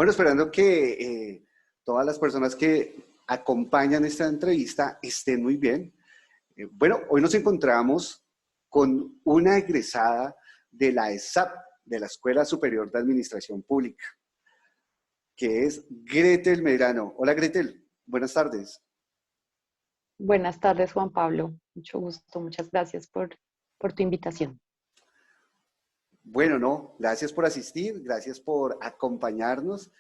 Bueno, esperando que todas las personas que acompañan esta entrevista estén muy bien. Bueno, hoy nos encontramos con una egresada de la ESAP, de la Escuela Superior de Administración Pública, que es Gretel Medrano. Hola Gretel, buenas tardes. Buenas tardes, Juan Pablo. Mucho gusto. Muchas gracias por tu invitación. Bueno, no, gracias por asistir, gracias por acompañarnos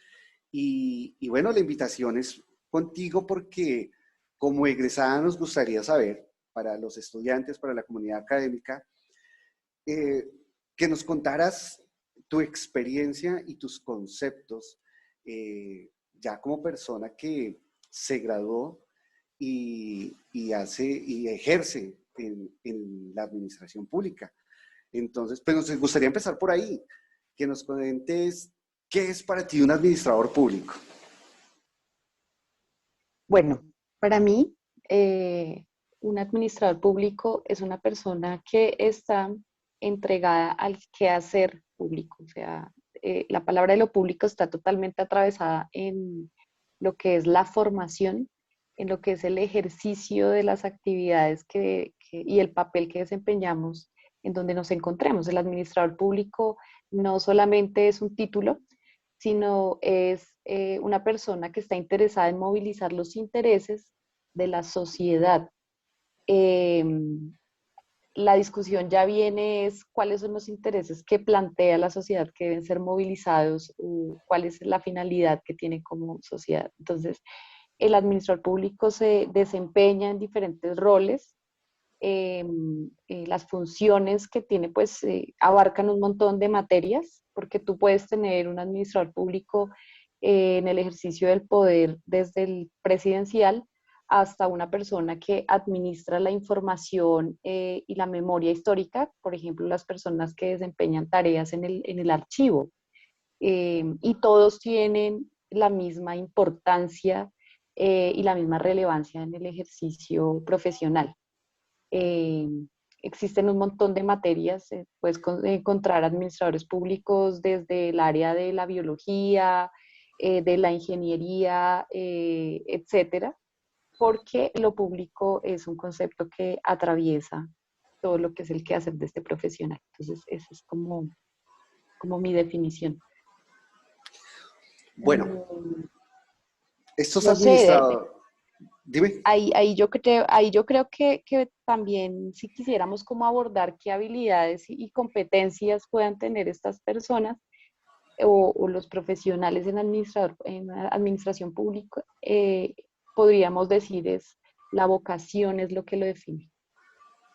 y bueno, la invitación es contigo porque como egresada nos gustaría saber, para los estudiantes, para la comunidad académica, eh, que nos contaras tu experiencia y tus conceptos ya como persona que se graduó y ejerce en la administración pública. Entonces, pues nos gustaría empezar por ahí, que nos comentes qué es para ti un administrador público. Bueno, para mí, un administrador público es una persona que está entregada al quehacer público. O sea, la palabra de lo público está totalmente atravesada en lo que es la formación, en lo que es el ejercicio de las actividades y el papel que desempeñamos en donde nos encontremos. El administrador público no solamente es un título, sino es una persona que está interesada en movilizar los intereses de la sociedad. Eh, la discusión ya viene es cuáles son los intereses que plantea la sociedad que deben ser movilizados, o cuál es la finalidad que tiene como sociedad. Entonces, el administrador público se desempeña en diferentes roles. Las funciones que tiene pues abarcan un montón de materias, porque tú puedes tener un administrador público en el ejercicio del poder desde el presidencial hasta una persona que administra la información y la memoria histórica, por ejemplo, las personas que desempeñan tareas en el archivo. Y todos tienen la misma importancia y la misma relevancia en el ejercicio profesional. Eh, Existen un montón de materias, puedes encontrar administradores públicos desde el área de la biología, de la ingeniería, etcétera, porque lo público es un concepto que atraviesa todo lo que es el quehacer de este profesional. Entonces, esa es como mi definición. Bueno, estos No sé, administradores, dime. ahí yo creo que también si quisiéramos como abordar qué habilidades y competencias puedan tener estas personas o los profesionales en administración pública, podríamos decir es la vocación es lo que lo define,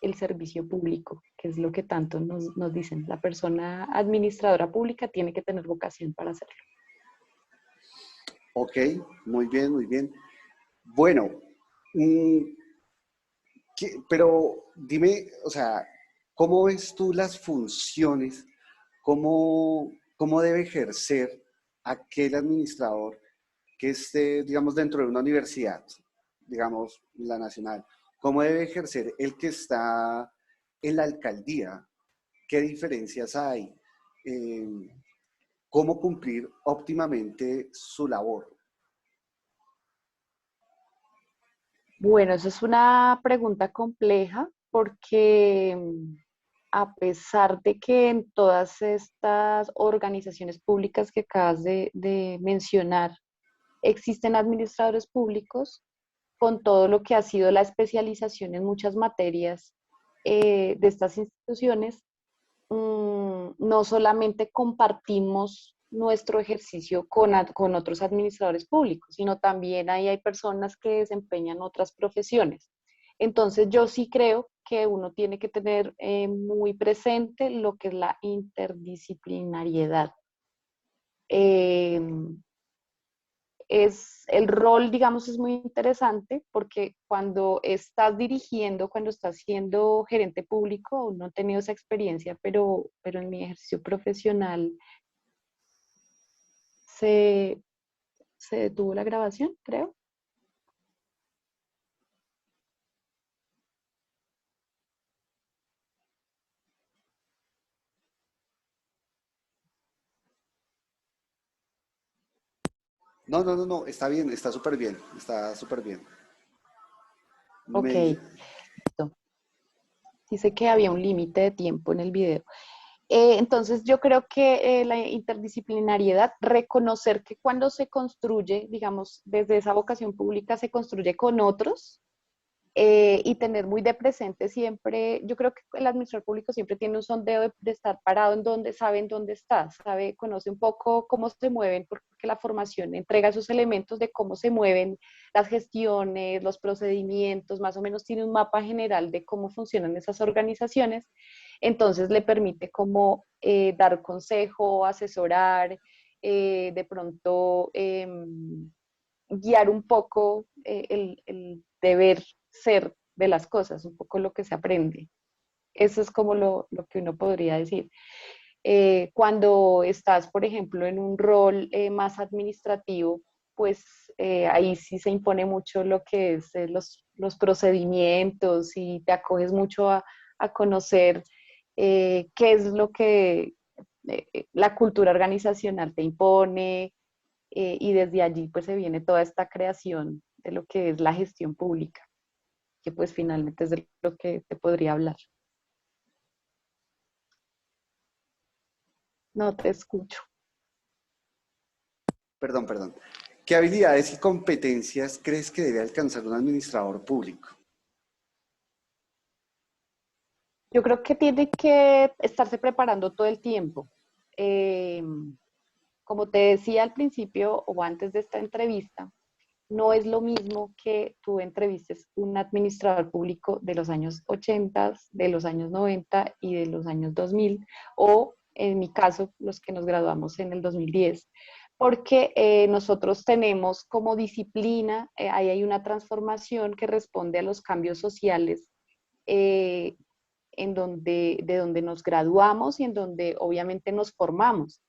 el servicio público, que es lo que tanto nos dicen. La persona administradora pública tiene que tener vocación para hacerlo. Ok, muy bien, muy bien. Bueno, mm, pero dime, o sea, ¿cómo ves tú las funciones? ¿Cómo debe ejercer aquel administrador que esté, digamos, dentro de una universidad, digamos, la nacional? ¿Cómo debe ejercer el que está en la alcaldía? ¿Qué diferencias hay? Eh, ¿Cómo cumplir óptimamente su labor? Bueno, eso es una pregunta compleja porque a pesar de que en todas estas organizaciones públicas que acabas de mencionar existen administradores públicos, con todo lo que ha sido la especialización en muchas materias de estas instituciones, no solamente compartimos nuestro ejercicio con otros administradores públicos, sino también ahí hay personas que desempeñan otras profesiones. Entonces yo sí creo que uno tiene que tener muy presente lo que es la interdisciplinariedad. Eh, el rol, digamos, es muy interesante porque cuando estás dirigiendo, cuando estás siendo gerente público, no he tenido esa experiencia, pero en mi ejercicio profesional se, se detuvo la grabación, creo. No, no, no, no, está bien, está súper bien, está súper bien. Ok, Me- listo. Dice que había un límite de tiempo en el video. Entonces, yo creo que la interdisciplinariedad, reconocer que cuando se construye, digamos, desde esa vocación pública, se construye con otros, y tener muy de presente siempre, yo creo que el administrador público siempre tiene un sondeo de estar parado en donde sabe en dónde está, sabe, conoce un poco cómo se mueven, porque la formación entrega esos elementos de cómo se mueven las gestiones, los procedimientos, más o menos tiene un mapa general de cómo funcionan esas organizaciones, entonces le permite como dar consejo, asesorar, de pronto guiar un poco el deber ser de las cosas, un poco lo que se aprende. Eso es como lo que uno podría decir. Cuando estás, por ejemplo, en un rol más administrativo, pues ahí sí se impone mucho lo que es los procedimientos y te acoges mucho a conocer qué es lo que la cultura organizacional te impone, y desde allí pues se viene toda esta creación de lo que es la gestión pública, que pues finalmente es de lo que te podría hablar. No te escucho. Perdón, perdón. ¿Qué habilidades y competencias crees que debe alcanzar un administrador público? Yo creo que tiene que estarse preparando todo el tiempo. Eh, Como te decía al principio o antes de esta entrevista, no es lo mismo que tú entrevistes un administrador público de los años 80, de los años 90 y de los años 2000, o en mi caso, los que nos graduamos en el 2010, porque nosotros tenemos como disciplina, ahí hay una transformación que responde a los cambios sociales, eh, de donde nos graduamos y en donde obviamente nos formamos.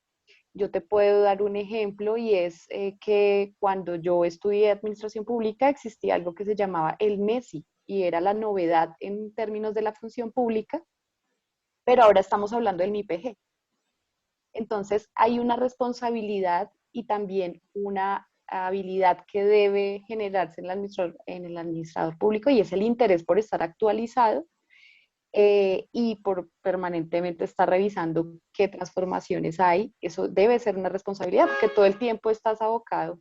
Yo te puedo dar un ejemplo y es que cuando yo estudié administración pública existía algo que se llamaba el MESI y era la novedad en términos de la función pública, pero ahora estamos hablando del MIPG. Entonces hay una responsabilidad y también una habilidad que debe generarse en el administrador público y es el interés por estar actualizado, y por permanentemente estar revisando qué transformaciones hay. Eso debe ser una responsabilidad porque todo el tiempo estás abocado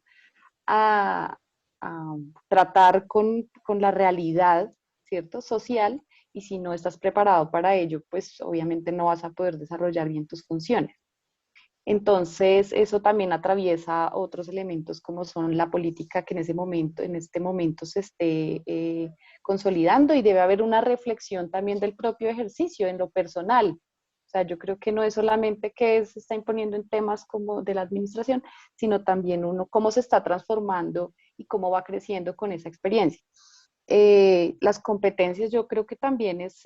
a, a tratar con la realidad, ¿cierto? Social, y si no estás preparado para ello, pues obviamente no vas a poder desarrollar bien tus funciones. Entonces, eso también atraviesa otros elementos como son la política que en ese momento, en este momento se esté consolidando y debe haber una reflexión también del propio ejercicio en lo personal. O sea, yo creo que no es solamente que se está imponiendo en temas como de la administración, sino también uno cómo se está transformando y cómo va creciendo con esa experiencia. Las competencias, yo creo que también es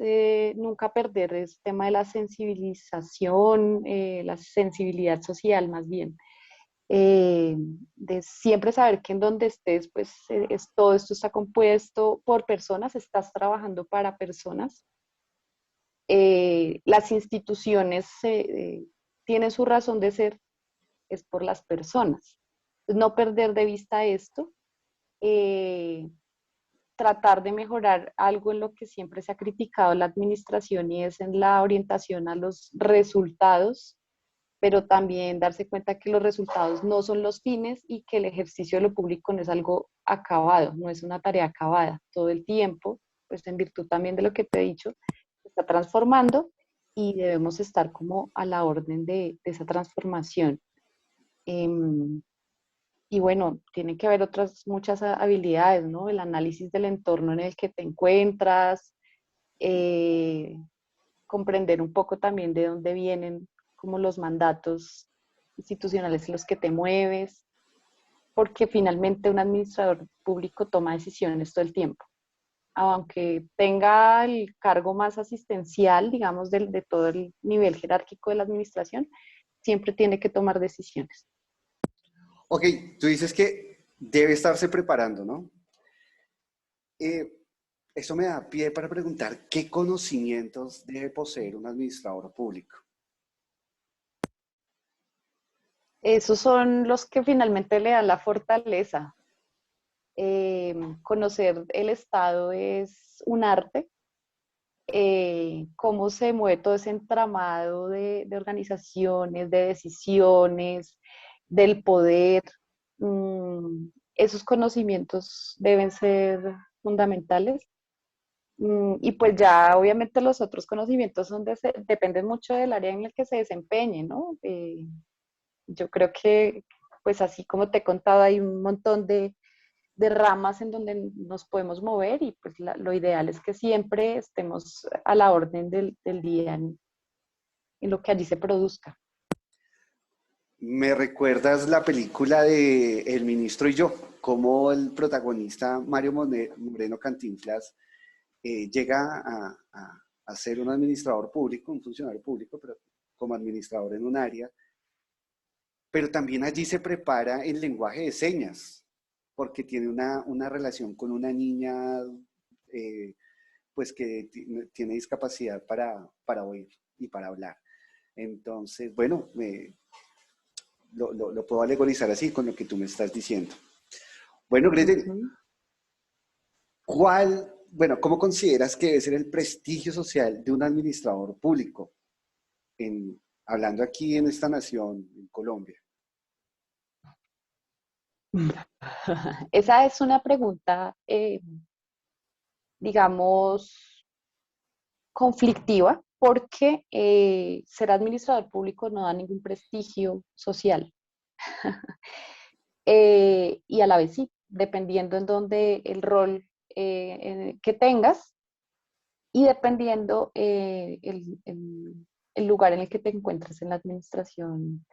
nunca perder el tema de la sensibilización, la sensibilidad social más bien, de siempre saber que en donde estés, pues todo esto está compuesto por personas, estás trabajando para personas. Las instituciones tienen su razón de ser, es por las personas. No perder de vista esto. eh, Tratar de mejorar algo en lo que siempre se ha criticado la administración y es en la orientación a los resultados, pero también darse cuenta que los resultados no son los fines y que el ejercicio de lo público no es algo acabado, no es una tarea acabada. Todo el tiempo, pues en virtud también de lo que te he dicho, se está transformando y debemos estar como a la orden de esa transformación. Eh, y bueno, tiene que haber otras muchas habilidades, ¿no? El análisis del entorno en el que te encuentras, eh, comprender un poco también de dónde vienen como los mandatos institucionales en los que te mueves, porque finalmente un administrador público toma decisiones todo el tiempo. Aunque tenga el cargo más asistencial, digamos, de todo el nivel jerárquico de la administración, siempre tiene que tomar decisiones. Ok, tú dices que debe estarse preparando, ¿no? Eh, Eso me da pie para preguntar qué conocimientos debe poseer un administrador público. Esos son los que finalmente le dan la fortaleza. Conocer el Estado es un arte. Cómo se mueve todo ese entramado de organizaciones, de decisiones, del poder. Esos conocimientos deben ser fundamentales. Y pues ya obviamente los otros conocimientos dependen mucho del área en el que se desempeñe, ¿no? Yo creo que, pues así como te he contado, hay un montón de ramas en donde nos podemos mover y pues lo ideal es que siempre estemos a la orden del día en lo que allí se produzca. Me recuerdas la película de El ministro y yo, como el protagonista Mario Moreno Cantinflas llega a ser un administrador público, un funcionario público, pero como administrador en un área, pero también allí se prepara en lenguaje de señas, porque tiene una relación con una niña eh, pues que tiene discapacidad para oír y para hablar. Entonces, bueno, lo puedo alegorizar así con lo que tú me estás diciendo. Bueno, Gretel, Ujú. ¿cómo consideras que debe ser el prestigio social de un administrador público, hablando aquí en esta nación, en Colombia? Esa es una pregunta, digamos, conflictiva, porque ser administrador público no da ningún prestigio social. Y a la vez sí, dependiendo en dónde el rol que tengas y dependiendo el lugar en el que te encuentres en la administración,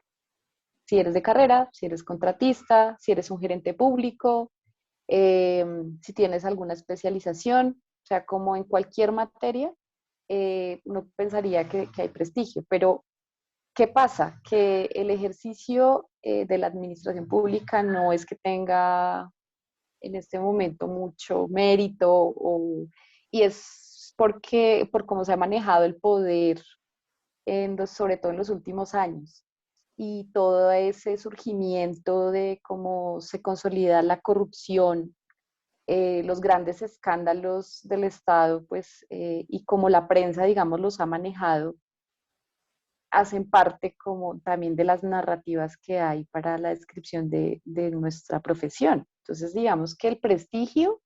si eres de carrera, si eres contratista, si eres un gerente público, eh, si tienes alguna especialización, o sea, como en cualquier materia, uno pensaría que hay prestigio, pero ¿qué pasa? Que el ejercicio de la administración pública no es que tenga en este momento mucho mérito y es por cómo se ha manejado el poder sobre todo en los últimos años y todo ese surgimiento de cómo se consolida la corrupción, los grandes escándalos del Estado, pues, y cómo la prensa, digamos, los ha manejado, hacen parte como también de las narrativas que hay para la descripción de nuestra profesión. Entonces, digamos que el prestigio,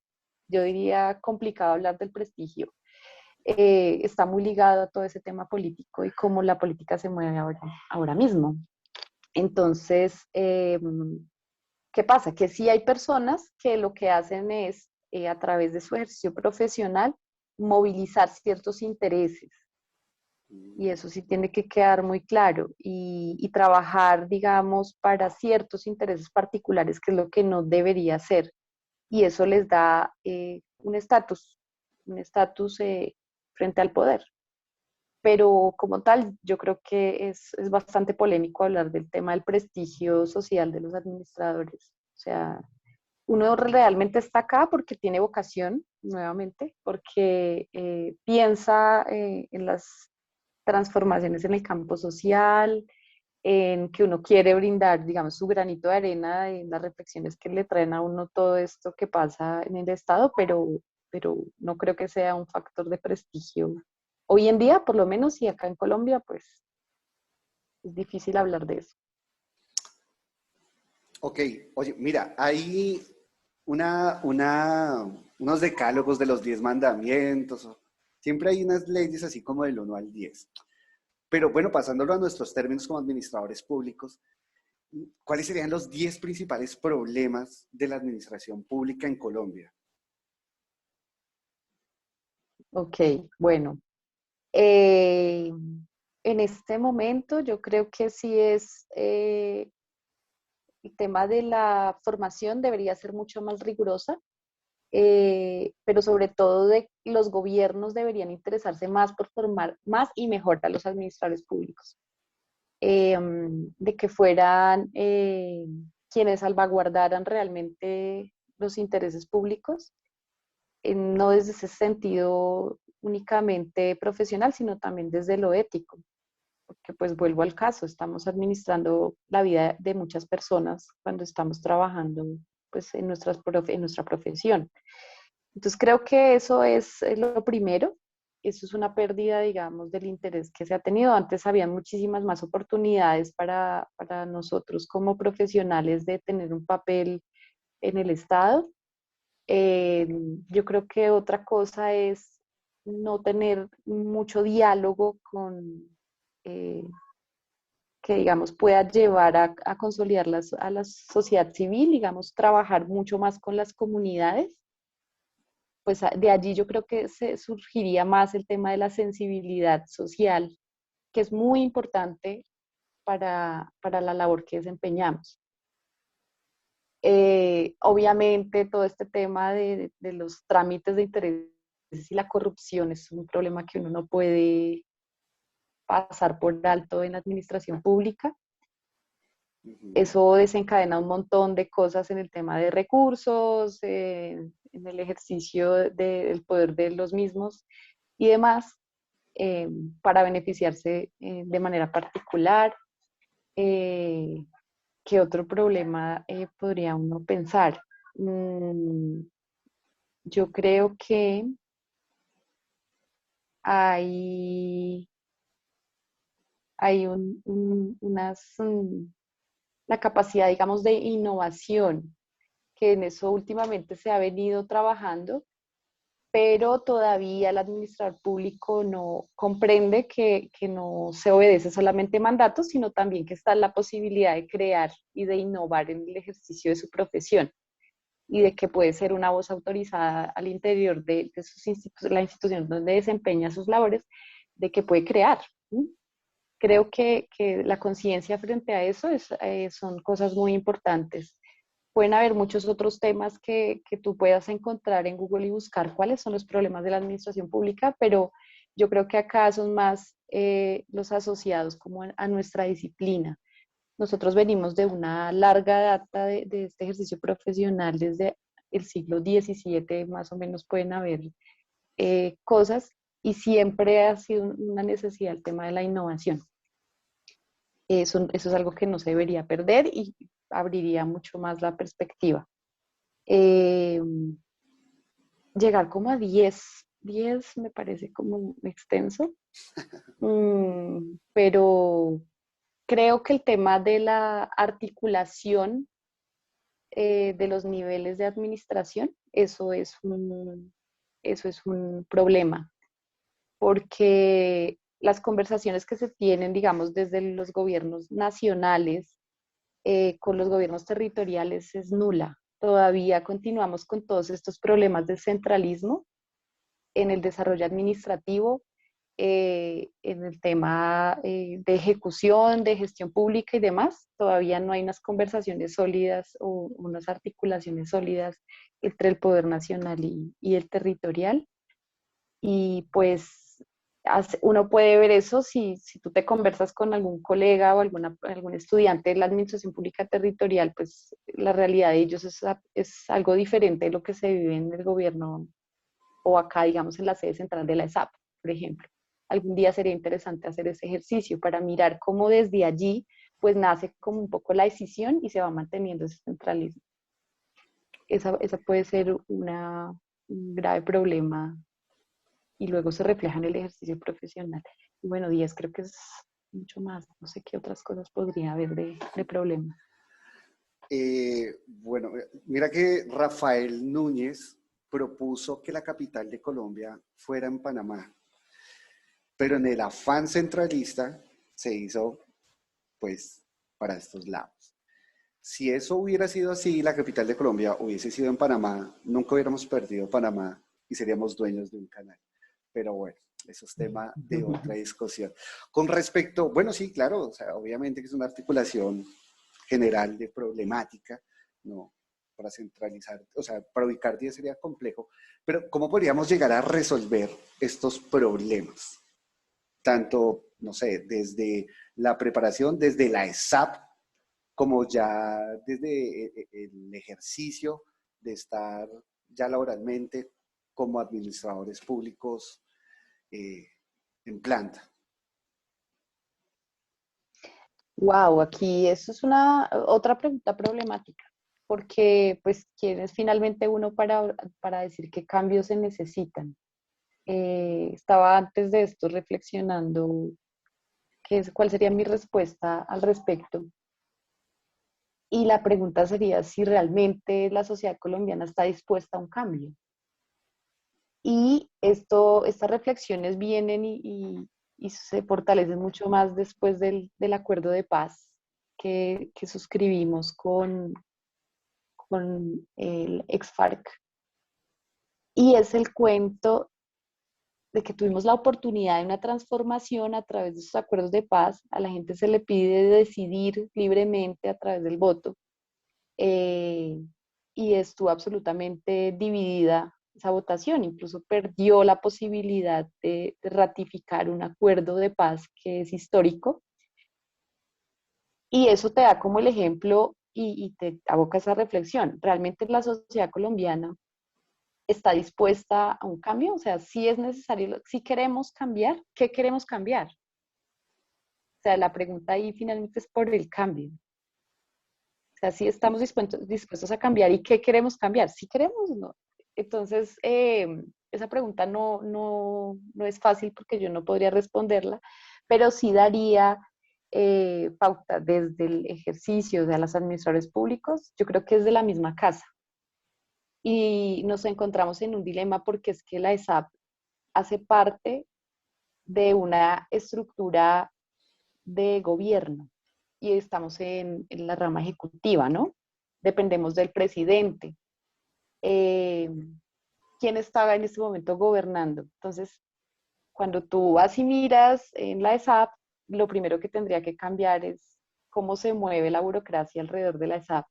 yo diría complicado hablar del prestigio, está muy ligado a todo ese tema político y cómo la política se mueve ahora mismo. Entonces, ¿qué pasa? Que sí hay personas que lo que hacen es, a través de su ejercicio profesional, movilizar ciertos intereses. Y eso sí tiene que quedar muy claro y trabajar, digamos, para ciertos intereses particulares, que es lo que no debería ser. Y eso les da un estatus frente al poder. Pero como tal, yo creo que es bastante polémico hablar del tema del prestigio social de los administradores. O sea, uno realmente está acá porque tiene vocación, nuevamente, porque piensa en las transformaciones en el campo social, en que uno quiere brindar, digamos, su granito de arena en las reflexiones que le traen a uno todo esto que pasa en el Estado, pero no creo que sea un factor de prestigio. Hoy en día, por lo menos, y acá en Colombia, pues es difícil hablar de eso. Ok, oye, mira, hay unos decálogos de los 10 mandamientos. Siempre hay unas leyes así como del 1 al 10. Pero bueno, pasándolo a nuestros términos como administradores públicos, ¿cuáles serían los 10 principales problemas de la administración pública en Colombia? Ok, bueno. Eh, en este momento yo creo que sí es el tema de la formación debería ser mucho más rigurosa, pero sobre todo de los gobiernos deberían interesarse más por formar más y mejor a los administradores públicos, de que fueran quienes salvaguardaran realmente los intereses públicos, no desde ese sentido únicamente profesional, sino también desde lo ético. porque pues vuelvo al caso, estamos administrando la vida de muchas personas cuando estamos trabajando pues en en nuestra profesión. Entonces creo que eso es lo primero. Eso es una pérdida, digamos, del interés que se ha tenido. Antes había muchísimas más oportunidades para nosotros como profesionales de tener un papel en el Estado. Eh, yo creo que otra cosa es no tener mucho diálogo eh, que, digamos, pueda llevar a consolidar a la sociedad civil, digamos, trabajar mucho más con las comunidades. Pues de allí yo creo que se surgiría más el tema de la sensibilidad social, que es muy importante para la labor que desempeñamos. Obviamente todo este tema de los trámites de intereses y la corrupción es un problema que uno no puede pasar por alto en la administración pública. Ujú. Eso desencadena un montón de cosas en el tema de recursos, en el ejercicio del poder de los mismos y demás, eh, para beneficiarse de manera particular. Eh, ¿Qué otro problema podría uno pensar? Mm, yo creo que hay, hay la capacidad, digamos, de innovación, que en eso últimamente se ha venido trabajando, pero todavía el administrador público no comprende que no se obedece solamente mandatos, sino también que está la posibilidad de crear y de innovar en el ejercicio de su profesión y de que puede ser una voz autorizada al interior de la institución donde desempeña sus labores, de que puede crear. ¿Sí? Creo que la conciencia frente a eso son cosas muy importantes. Pueden haber muchos otros temas que tú puedas encontrar en Google y buscar cuáles son los problemas de la administración pública, pero yo creo que acá son más los asociados como a nuestra disciplina. Nosotros venimos de una larga data de este ejercicio profesional desde el siglo XVII, más o menos pueden haber cosas, y siempre ha sido una necesidad el tema de la innovación. Eso es algo que no se debería perder y abriría mucho más la perspectiva. Eh, Llegar como a 10 me parece como extenso, pero creo que el tema de la articulación de los niveles de administración, eso es un problema, porque las conversaciones que se tienen, digamos, desde los gobiernos nacionales con los gobiernos territoriales es nula. Todavía continuamos con todos estos problemas de centralismo en el desarrollo administrativo, en el tema de ejecución, de gestión pública y demás. Todavía no hay unas conversaciones sólidas o unas articulaciones sólidas entre el poder nacional y el territorial. Y pues uno puede ver eso si tú te conversas con algún colega o algún estudiante de la administración pública territorial, pues la realidad de ellos es algo diferente de lo que se vive en el gobierno o acá, digamos, en la sede central de la ESAP, por ejemplo. Algún día sería interesante hacer ese ejercicio para mirar cómo desde allí pues nace como un poco la decisión y se va manteniendo ese centralismo. Esa puede ser un grave problema y luego se refleja en el ejercicio profesional. Y bueno, 10 creo que es mucho más. No sé qué otras cosas podría haber de problema. Bueno, mira que Rafael Núñez propuso que la capital de Colombia fuera en Panamá, pero en el afán centralista se hizo pues para estos lados. Si eso hubiera sido así, la capital de Colombia hubiese sido en Panamá, nunca hubiéramos perdido Panamá y seríamos dueños de un canal. Pero bueno, eso es tema de otra discusión. Con respecto, bueno, sí, claro, o sea, obviamente que es una articulación general de problemática, ¿no? Para centralizar, o sea, para ubicar 10 sería complejo, pero ¿cómo podríamos llegar a resolver estos problemas? Tanto, no sé, desde la preparación, desde la ESAP, como ya desde el ejercicio de estar ya laboralmente como administradores públicos eh, en planta. Wow, aquí eso es una otra pregunta problemática, porque pues quién es finalmente uno para decir qué cambios se necesitan. Estaba antes de esto reflexionando cuál sería mi respuesta al respecto. Y la pregunta sería si realmente la sociedad colombiana está dispuesta a un cambio. Y estas reflexiones vienen y se fortalecen mucho más después del acuerdo de paz que suscribimos con el ex-FARC. Y es el cuento de que tuvimos la oportunidad de una transformación a través de esos acuerdos de paz. A la gente se le pide decidir libremente a través del voto. eh, y estuvo absolutamente dividida esa votación, incluso perdió la posibilidad de ratificar un acuerdo de paz que es histórico, y eso te da como el ejemplo y te aboca esa reflexión. ¿Realmente la sociedad colombiana está dispuesta a un cambio? O sea, si es necesario, si queremos cambiar, ¿qué queremos cambiar? O sea, la pregunta ahí finalmente es por el cambio. O sea, si estamos dispuestos a cambiar y qué queremos cambiar, si queremos o no. Entonces, esa pregunta no es fácil porque yo no podría responderla, pero sí daría pauta desde el ejercicio de los administradores públicos. Yo creo que es de la misma casa y nos encontramos en un dilema porque es que la ESAP hace parte de una estructura de gobierno y estamos en la rama ejecutiva, ¿no? Dependemos del presidente. Eh, ¿Quién estaba en este momento gobernando? Entonces, cuando tú vas y miras en la ESAP, lo primero que tendría que cambiar es cómo se mueve la burocracia alrededor de la ESAP,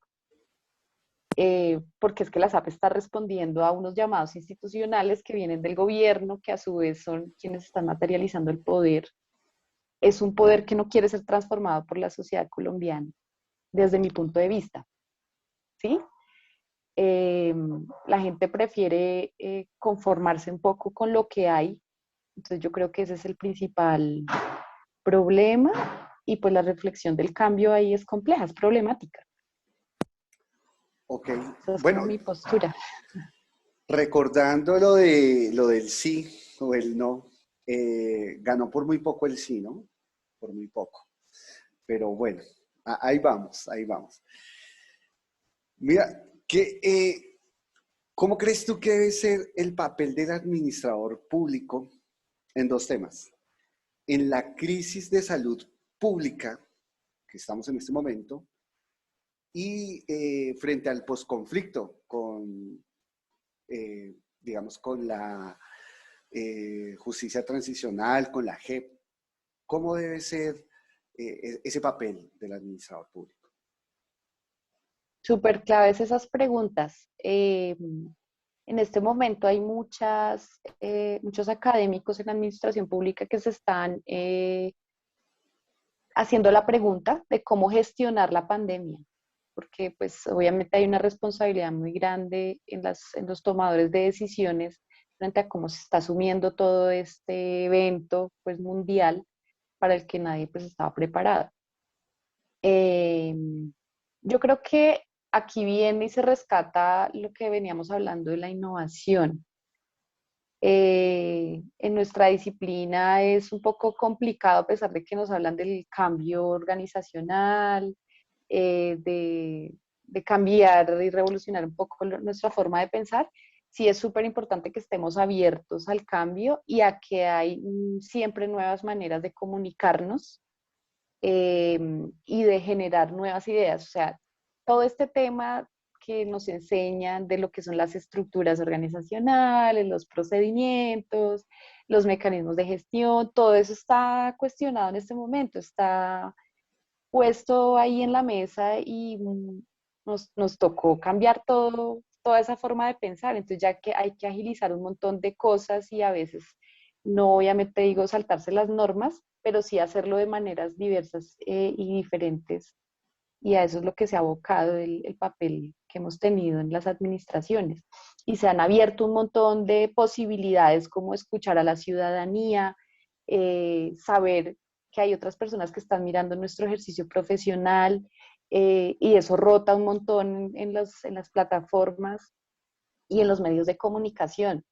porque es que la ESAP está respondiendo a unos llamados institucionales que vienen del gobierno, que a su vez son quienes están materializando el poder. Es un poder que no quiere ser transformado por la sociedad colombiana, desde mi punto de vista, ¿sí? Eh, la gente prefiere conformarse un poco con lo que hay. Entonces yo creo que ese es el principal problema y pues la reflexión del cambio ahí es compleja, es problemática. Ok, Esa es como bueno, mi postura. recordando lo del sí o el no, ganó por muy poco el sí, ¿no? Por muy poco. Pero bueno, ahí vamos, ahí vamos. Mira, ¿cómo crees tú que debe ser el papel del administrador público en dos temas? En la crisis de salud pública que estamos en este momento y frente al posconflicto con, digamos, con la justicia transicional, con la JEP. ¿Cómo debe ser ese papel del administrador público? Súper claves esas preguntas. En este momento hay muchos académicos en administración pública que se están haciendo la pregunta de cómo gestionar la pandemia, porque pues obviamente hay una responsabilidad muy grande en los tomadores de decisiones frente a cómo se está asumiendo todo este evento pues mundial para el que nadie pues estaba preparado. Eh, yo creo que aquí viene y se rescata lo que veníamos hablando de la innovación. En nuestra disciplina es un poco complicado a pesar de que nos hablan del cambio organizacional, de cambiar y revolucionar un poco nuestra forma de pensar. Sí es súper importante que estemos abiertos al cambio y a que hay siempre nuevas maneras de comunicarnos eh, y de generar nuevas ideas. O sea, todo este tema que nos enseñan de lo que son las estructuras organizacionales, los procedimientos, los mecanismos de gestión, todo eso está cuestionado en este momento, está puesto ahí en la mesa y nos tocó cambiar toda esa forma de pensar. Entonces ya que hay que agilizar un montón de cosas y a veces no obviamente digo saltarse las normas, pero sí hacerlo de maneras diversas y diferentes. Y a eso es lo que se ha abocado el papel que hemos tenido en las administraciones. Y se han abierto un montón de posibilidades como escuchar a la ciudadanía, saber que hay otras personas que están mirando nuestro ejercicio profesional, y eso rota un montón en las plataformas y en los medios de comunicación.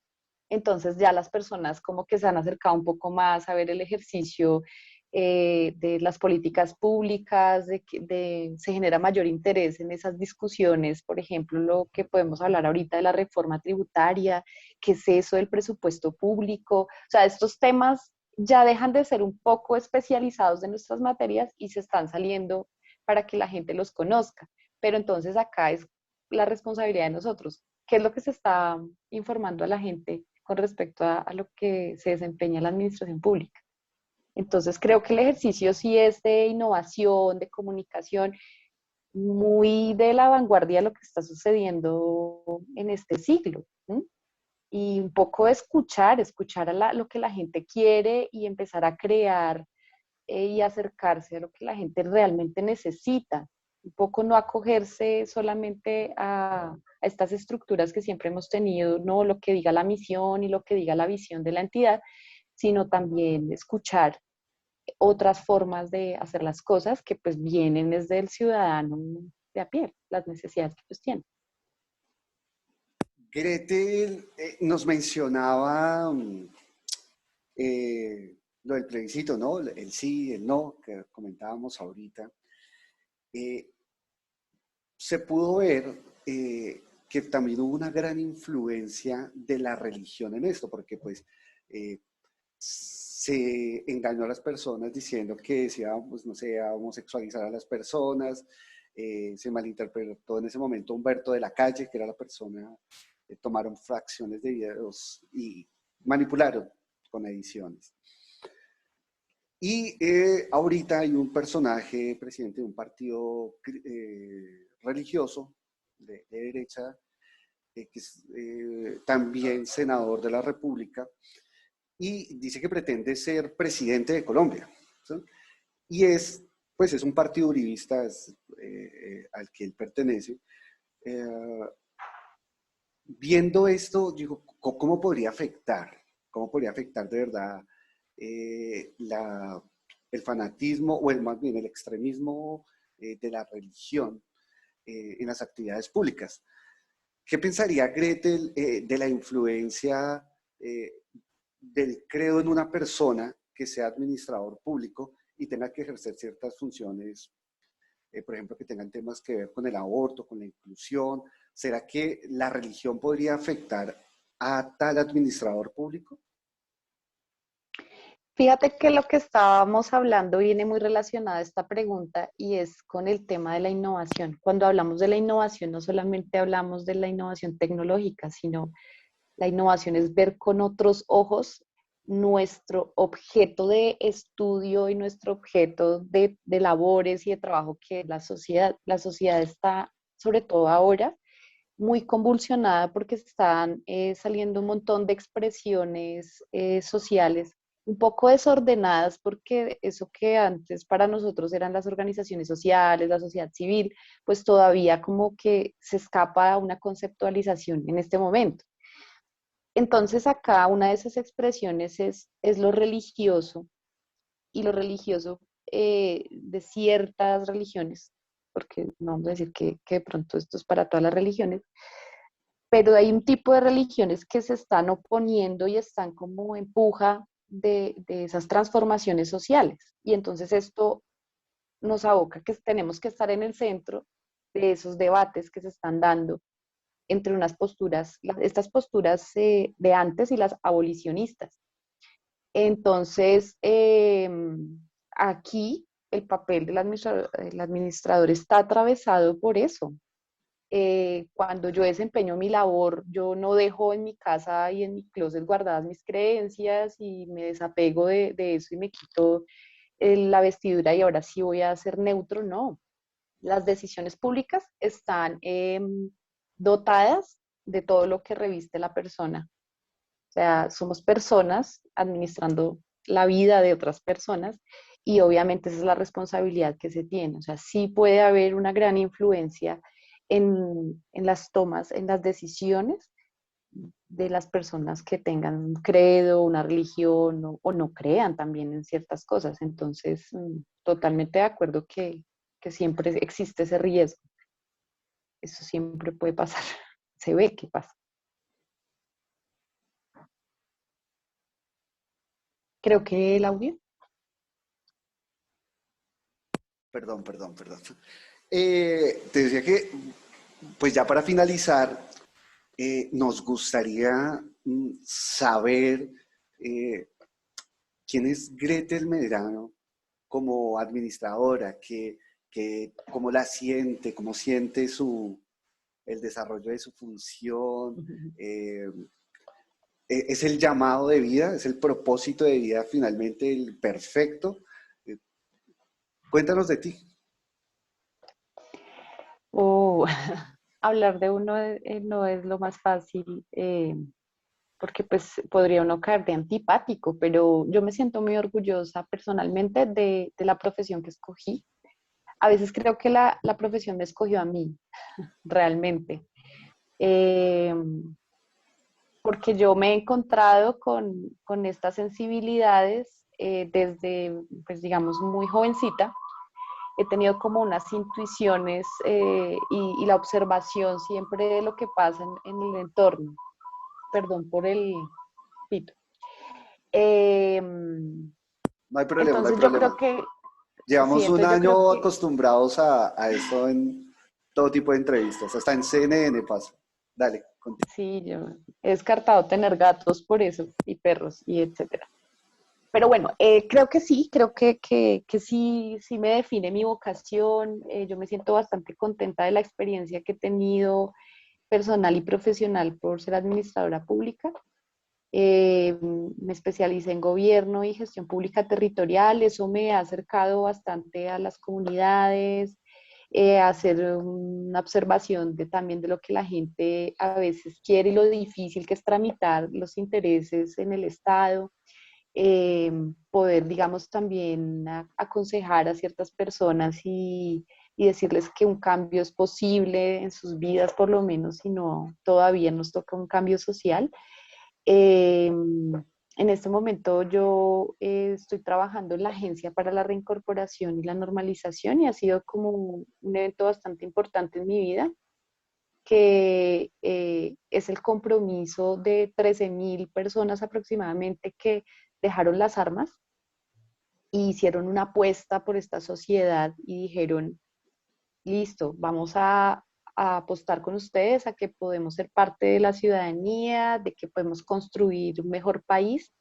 Entonces ya las personas como que se han acercado un poco más a ver el ejercicio de las políticas públicas, se genera mayor interés en esas discusiones, por ejemplo, lo que podemos hablar ahorita de la reforma tributaria, qué es eso del presupuesto público, o sea, estos temas ya dejan de ser un poco especializados de nuestras materias y se están saliendo para que la gente los conozca. Pero entonces acá es la responsabilidad de nosotros. ¿Qué es lo que se está informando a la gente con respecto a lo que se desempeña en la administración pública? Entonces creo que el ejercicio sí es de innovación, de comunicación, muy de la vanguardia de lo que está sucediendo en este siglo. ¿Sí? Y un poco escuchar a lo que la gente quiere y empezar a crear y acercarse a lo que la gente realmente necesita. Un poco no acogerse solamente a estas estructuras que siempre hemos tenido, no lo que diga la misión y lo que diga la visión de la entidad, sino también escuchar otras formas de hacer las cosas que pues vienen desde el ciudadano de a pie, las necesidades que pues tiene. Gretel nos mencionaba lo del plebiscito, ¿no? El sí, el no, que comentábamos ahorita. Eh, Se pudo ver que también hubo una gran influencia de la religión en esto, porque pues eh, se engañó a las personas diciendo que se iba, pues, no sé, a homosexualizar a las personas, se malinterpretó en ese momento Humberto de la Calle, que era la persona, tomaron fracciones de videos y manipularon con ediciones. Y ahorita hay un personaje, presidente de un partido religioso de derecha, que es también senador de la República, y dice que pretende ser presidente de Colombia. ¿Sí? Y pues es un partido uribista al que él pertenece. Eh, Viendo esto, digo, ¿cómo podría afectar? ¿Cómo podría afectar de verdad el fanatismo o más bien el extremismo de la religión en las actividades públicas? ¿Qué pensaría Gretel de la influencia del credo en una persona que sea administrador público y tenga que ejercer ciertas funciones, por ejemplo, que tengan temas que ver con el aborto, con la inclusión? ¿Será que la religión podría afectar a tal administrador público? Fíjate que lo que estábamos hablando viene muy relacionado a esta pregunta y es con el tema de la innovación. Cuando hablamos de la innovación, no solamente hablamos de la innovación tecnológica, sino la innovación es ver con otros ojos nuestro objeto de estudio y nuestro objeto de labores y de trabajo que es la sociedad. La sociedad está, sobre todo ahora, muy convulsionada porque están saliendo un montón de expresiones sociales un poco desordenadas porque eso que antes para nosotros eran las organizaciones sociales, la sociedad civil, pues todavía como que se escapa a una conceptualización en este momento. Entonces acá una de esas expresiones es lo religioso y lo religioso de ciertas religiones, porque no vamos a decir que de pronto esto es para todas las religiones, pero hay un tipo de religiones que se están oponiendo y están como en puja de esas transformaciones sociales. Y entonces esto nos aboca que tenemos que estar en el centro de esos debates que se están dando entre unas posturas, estas posturas de antes y las abolicionistas. Entonces, aquí el papel del administrador está atravesado por eso. Cuando yo desempeño mi labor, yo no dejo en mi casa y en mi closet guardadas mis creencias y me desapego de eso y me quito la vestidura y ahora sí voy a ser neutro, no. Las decisiones públicas están dotadas de todo lo que reviste la persona. O sea, somos personas administrando la vida de otras personas y obviamente esa es la responsabilidad que se tiene. O sea, sí puede haber una gran influencia en las tomas, en las decisiones de las personas que tengan un credo, una religión o no crean también en ciertas cosas. Entonces, totalmente de acuerdo que siempre existe ese riesgo. Eso siempre puede pasar. Se ve que pasa. Creo que el audio. Perdón. Te decía que, pues ya para finalizar, nos gustaría saber eh, quién es Gretel Medrano como administradora, cómo la siente, cómo siente el desarrollo de su función. eh, es el llamado de vida, es el propósito de vida finalmente el perfecto. Eh, Cuéntanos de ti. O hablar de uno no es lo más fácil, porque pues podría uno caer de antipático, pero yo me siento muy orgullosa personalmente de la profesión que escogí. A veces creo que la profesión me escogió a mí, realmente. Eh, Porque yo me he encontrado con estas sensibilidades desde, pues digamos, muy jovencita. He tenido como unas intuiciones y la observación siempre de lo que pasa en el entorno. Perdón por el pito. Eh, No hay problema, no hay entonces yo problema. creo que, sí, Llevamos un entonces yo creo año que acostumbrados a esto en todo tipo de entrevistas, hasta en CNN pasa. Dale, continúa. sí, yo he descartado tener gatos por eso y perros y etcétera. Pero bueno, creo que sí, creo que sí, sí me define mi vocación. Yo me siento bastante contenta de la experiencia que he tenido personal y profesional por ser administradora pública. Me especialicé en gobierno y gestión pública territorial. Eso me ha acercado bastante a las comunidades, a hacer una observación también de lo que la gente a veces quiere y lo difícil que es tramitar los intereses en el Estado. Poder, digamos, también aconsejar a ciertas personas y decirles que un cambio es posible en sus vidas, por lo menos, si no todavía nos toca un cambio social. Eh, en este momento yo estoy trabajando en la Agencia para la Reincorporación y la Normalización y ha sido como un evento bastante importante en mi vida, que es el compromiso de 13.000 personas aproximadamente que dejaron las armas y hicieron una apuesta por esta sociedad y dijeron, listo, vamos a apostar con ustedes a que podemos ser parte de la ciudadanía, de que podemos construir un mejor país.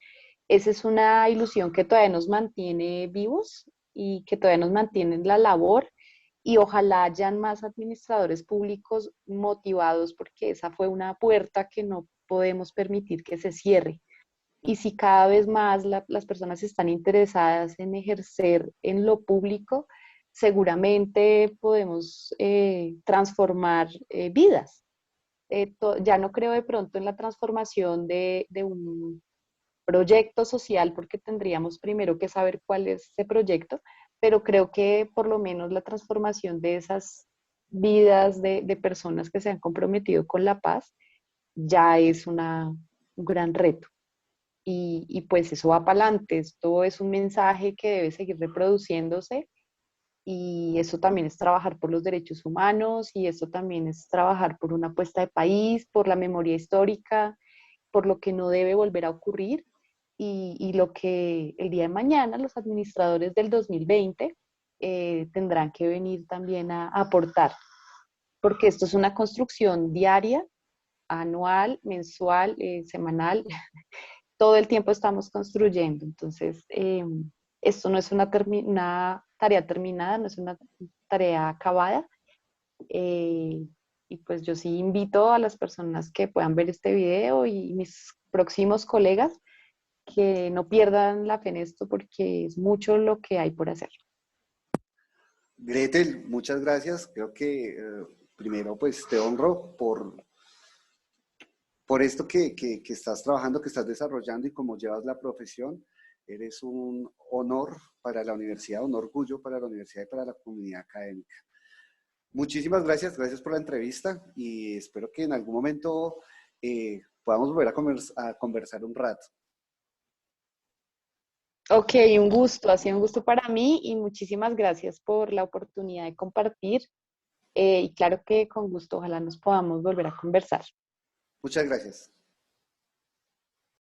Esa es una ilusión que todavía nos mantiene vivos y que todavía nos mantiene en la labor y ojalá hayan más administradores públicos motivados porque esa fue una puerta que no podemos permitir que se cierre. Y si cada vez más las personas están interesadas en ejercer en lo público, seguramente podemos transformar vidas. Ya no creo de pronto en la transformación de un proyecto social porque tendríamos primero que saber cuál es ese proyecto, pero creo que por lo menos la transformación de esas vidas de personas que se han comprometido con la paz ya es un gran reto. Y pues eso va para adelante, esto es un mensaje que debe seguir reproduciéndose y eso también es trabajar por los derechos humanos y eso también es trabajar por una apuesta de país, por la memoria histórica, por lo que no debe volver a ocurrir y lo que el día de mañana los administradores del 2020 tendrán que venir también a aportar, porque esto es una construcción diaria, anual, mensual, semanal, todo el tiempo estamos construyendo. Entonces, esto no es una tarea terminada, no es una tarea acabada. eh, y pues yo sí invito a las personas que puedan ver este video y mis próximos colegas que no pierdan la fe en esto porque es mucho lo que hay por hacer. Gretel, muchas gracias. Creo que primero pues te honro por esto que estás trabajando, que estás desarrollando y cómo llevas la profesión. Eres un honor para la universidad, un orgullo para la universidad y para la comunidad académica. Muchísimas gracias, gracias por la entrevista y espero que en algún momento podamos volver a conversar un rato. Ok, un gusto, ha sido un gusto para mí y muchísimas gracias por la oportunidad de compartir. Y claro que con gusto, ojalá nos podamos volver a conversar. Muchas gracias.